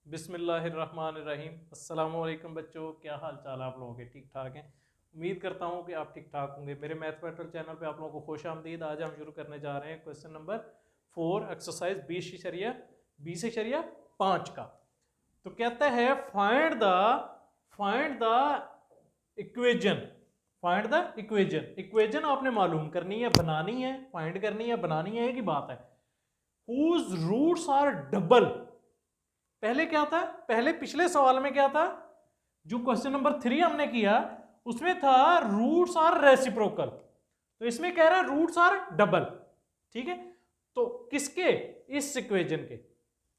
बिस्मिल्लाहिर्रहमानिर्रहीम। अस्सलाम वालेकुम बच्चों, क्या हाल चाल आप लोगों के? ठीक ठाक हैं? उम्मीद करता हूँ कि आप ठीक ठाक होंगे। मेरे मैथ पेट्रोल चैनल पे आप लोगों को खुश आमदीद। आज हम शुरू करने जा रहे हैं क्वेश्चन नंबर 4 एक्सरसाइज 20.5 का। तो कहता है फाइंड द इक्वेजन। इक्वेजन आपने मालूम करनी है, बनानी है, फाइंड करनी है, बनानी है, एक ही बात है। Whose roots are double. पहले क्या था? पहले पिछले सवाल में क्या था? जो क्वेश्चन नंबर 3 हमने किया उसमें था रूट्स आर रेसिप्रोकल, तो इसमें कह रहा है रूट्स आर डबल। ठीक है, तो किसके? इस इक्वेशन के।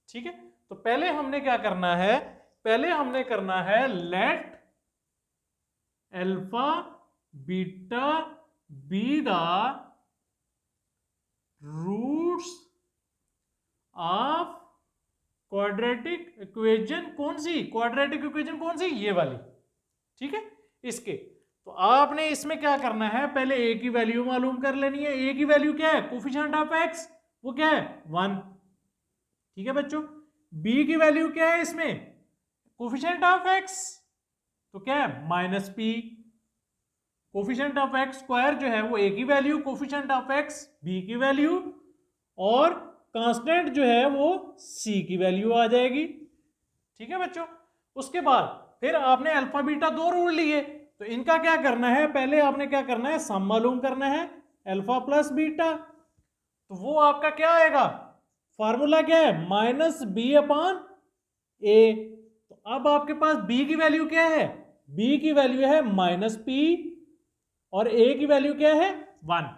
ठीक है, तो पहले हमने क्या करना है? पहले हमने करना है let alpha beta be the roots of quadratic equation. कौन सी क्वाड्रेटिक इक्वेशन? कौन सी? ये वाली। ठीक है, इसके। तो आपने इसमें क्या करना है? पहले ए की वैल्यू मालूम कर लेनी है। ए की वैल्यू क्या है? कोफिशिएंट ऑफ एक्स, वो क्या है? 1। ठीक है बच्चों, बी की वैल्यू क्या है इसमें? कोफिशिएंट ऑफ एक्स, तो क्या है? -p। Coefficient of x square जो है वो ए की value, coefficient of x b की वैल्यू, और कांस्टेंट जो है वो सी की वैल्यू आ जाएगी। ठीक है बच्चों, उसके बाद फिर आपने अल्फा बीटा दो रूल लिए, तो इनका क्या करना है? पहले आपने क्या करना है? सम मालूम करना है, अल्फा प्लस बीटा। तो वो आपका क्या आएगा? फार्मूला क्या है? -b/a। तो अब आपके पास b की वैल्यू क्या है? b की वैल्यू है -p, और a की वैल्यू क्या है? 1।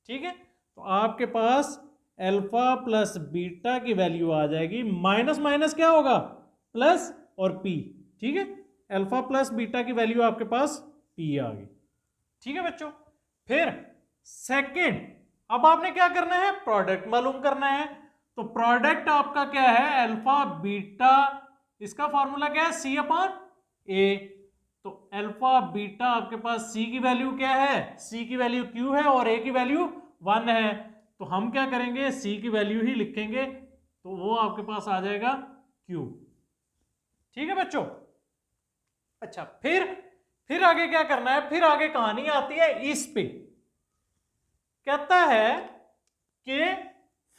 ठीक है, तो आपके पास अल्फा प्लस बीटा की वैल्यू आ जाएगी, माइनस माइनस क्या होगा? प्लस, और p। ठीक है, अल्फा प्लस बीटा की वैल्यू आपके पास p आ गई। ठीक है बच्चों, फिर सेकंड, अब आपने क्या करना है? प्रोडक्ट मालूम करना है। तो प्रोडक्ट आपका क्या है? अल्फा बीटा, इसका फॉर्मूला क्या है? c/a। तो अल्फा बीटा आपके पास c की वैल्यू क्या है? c की वैल्यू q है और a की वैल्यू 1 है। तो हम क्या करेंगे? c की वैल्यू ही लिखेंगे, तो वो आपके पास आ जाएगा q। ठीक है बच्चों, अच्छा, फिर आगे क्या करना है? फिर आगे कहानी आती है इस पे। कहता है कि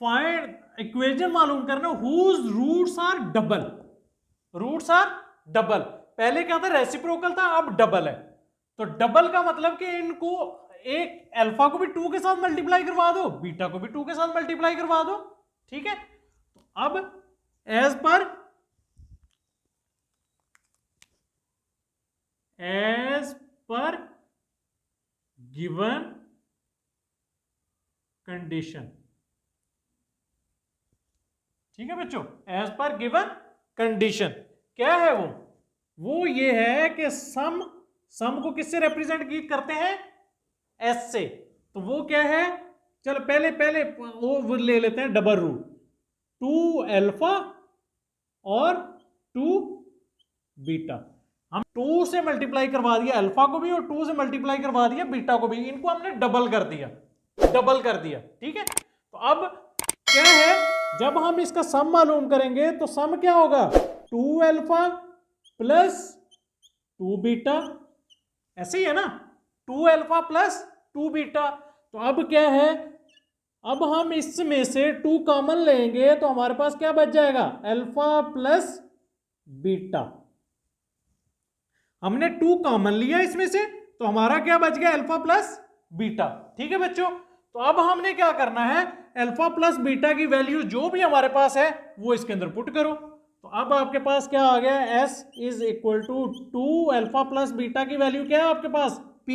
फाइंड इक्वेशन मालूम करना whose roots are double. Roots are double, पहले क्या था? रेसिप्रोकल था, अब डबल है। तो डबल का मतलब कि इनको एक अल्फा को भी 2 के साथ मल्टीप्लाई करवा दो, बीटा को भी 2 के साथ मल्टीप्लाई करवा दो। ठीक है, तो अब एज पर गिवन कंडीशन। ठीक है बच्चों, एज पर गिवन कंडीशन क्या है? वो ये है कि सम को किससे रिप्रेजेंट करते हैं? एस से। तो वो क्या है? चलो पहले पहले वो ले लेते हैं डबल रूट। 2 अल्फा और 2 बीटा। हम 2 से मल्टीप्लाई करवा दिया अल्फा को भी, और 2 से मल्टीप्लाई करवा दिया बीटा को भी। इनको हमने डबल कर दिया, डबल कर दिया। ठीक है, तो अब क्या है? जब हम इसका सम मालूम करेंगे तो सम क्या होगा? 2 अल्फा प्लस 2 बीटा, ऐसे ही है ना? 2 अल्फा प्लस 2 बीटा। तो अब क्या है? अब हम इसमें से 2 कॉमन लेंगे तो हमारे पास क्या बच जाएगा? Alpha plus beta. हमने 2 कॉमन लिया इसमें से, तो हमारा क्या बच गया? Alpha plus beta. ठीक है बच्चों, तो अब हमने क्या करना है? अल्फा प्लस बीटा की वैल्यू जो भी हमारे पास है वो इसके अंदर पुट करो। तो अब आपके पास क्या आ गया? s is equal to 2 alpha plus beta की वैल्यू क्या है आपके पास? p।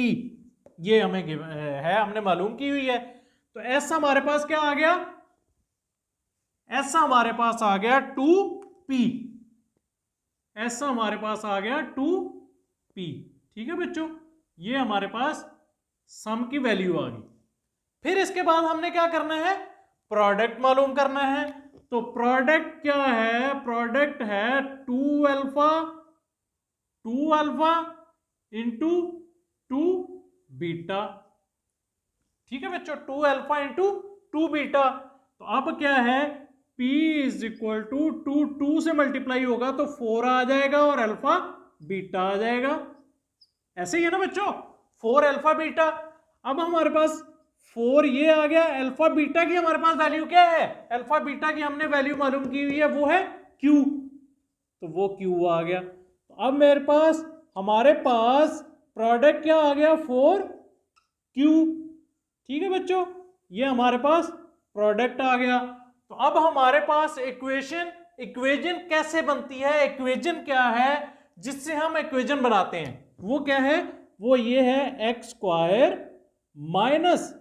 ये हमें है, हमने मालूम की हुई है। तो s हमारे पास क्या आ गया? s हमारे पास आ गया 2p। s हमारे पास आ गया 2p। ठीक है बच्चों, ये हमारे पास सम की वैल्यू आ गई। फिर इसके बाद हमने क्या करना है? प्रोडक्ट मालूम करना है। तो प्रोडक्ट क्या है? प्रोडक्ट है 2 अल्फा इंटू 2 बीटा। ठीक है बच्चों, 2 अल्फा इंटू 2 बीटा। तो अब क्या है? P इज इक्वल टू 2 से मल्टीप्लाई होगा तो 4 आ जाएगा और अल्फा बीटा आ जाएगा। ऐसे ही है ना बच्चों, 4 अल्फा बीटा। अब हमारे पास 4 ये आ गया, अल्फा बीटा की हमारे पास वैल्यू क्या है, अल्फा बीटा की हमने वैल्यू मालूम की हुई है, वो है Q, तो वो Q आ गया। तो अब मेरे पास हमारे पास प्रोडक्ट क्या आ गया, 4Q। ठीक है बच्चों, ये हमारे पास प्रोडक्ट आ गया। तो अब हमारे पास इक्वेजन कैसे बनती है, इक्वेजन क्या है जिससे हम इक्वेजन बनाते हैं, वो क्या है, वो ये है x square minus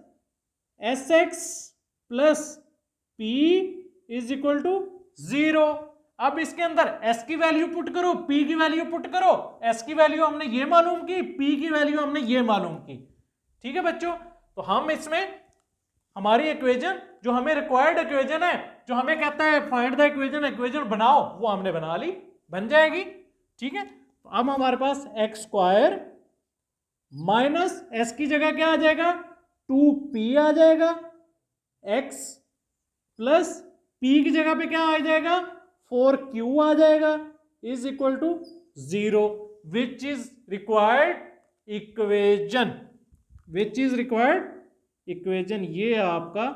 s x plus p is equal to 0। अब इसके अंदर s की वैल्यू पुट करो, p की वैल्यू पुट करो, s की वैल्यू हमने ये मालूम की, p की वैल्यू हमने ये मालूम की। ठीक है बच्चों, तो हम इसमें हमारी इक्वेजन जो हमें रिक्वायर्ड इक्वेजन है, जो हमें कहता है फाइंड द इक्वेजन, इक्वेजन बनाओ, वो हमने बना ली, बन जाएगी। ठीक है, तो अब हमारे पास एक्स स्क्वायर माइनस एस की जगह क्या आ जाएगा, 2p आ जाएगा, x प्लस p की जगह पे क्या आ जाएगा, 4q आ जाएगा, is equal to 0, which is required equation, which is required equation. ये आपका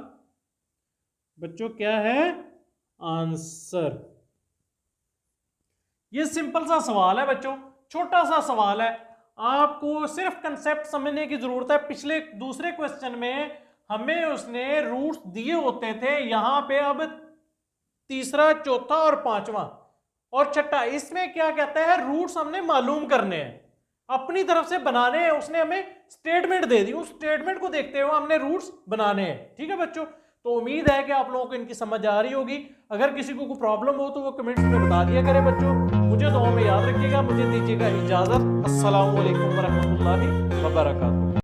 बच्चों क्या है, आंसर। ये सिंपल सा सवाल है बच्चों, छोटा सा सवाल है, आपको सिर्फ कंसेप्ट समझने की जरूरत है। पिछले दूसरे क्वेश्चन में हमें उसने रूट्स दिए होते थे, यहां पे अब तीसरा, चौथा और पांचवा और छठा, इसमें क्या कहता है, रूट्स हमने मालूम करने हैं, अपनी तरफ से बनाने हैं। उसने हमें स्टेटमेंट दे दी, उस स्टेटमेंट को देखते हुए हमने रूट्स बनाने हैं। ठीक है बच्चों, तो उम्मीद है कि आप लोगों को इनकी समझ आ रही होगी। अगर किसी को कोई प्रॉब्लम हो तो वो कमेंट्स में बता दिया करें बच्चों। मुझे दुआ में याद रखिएगा, मुझे दीजिएगा इजाजत। अस्सलामु अलैकुम वरहमतुल्लाहि वबरकातुहू।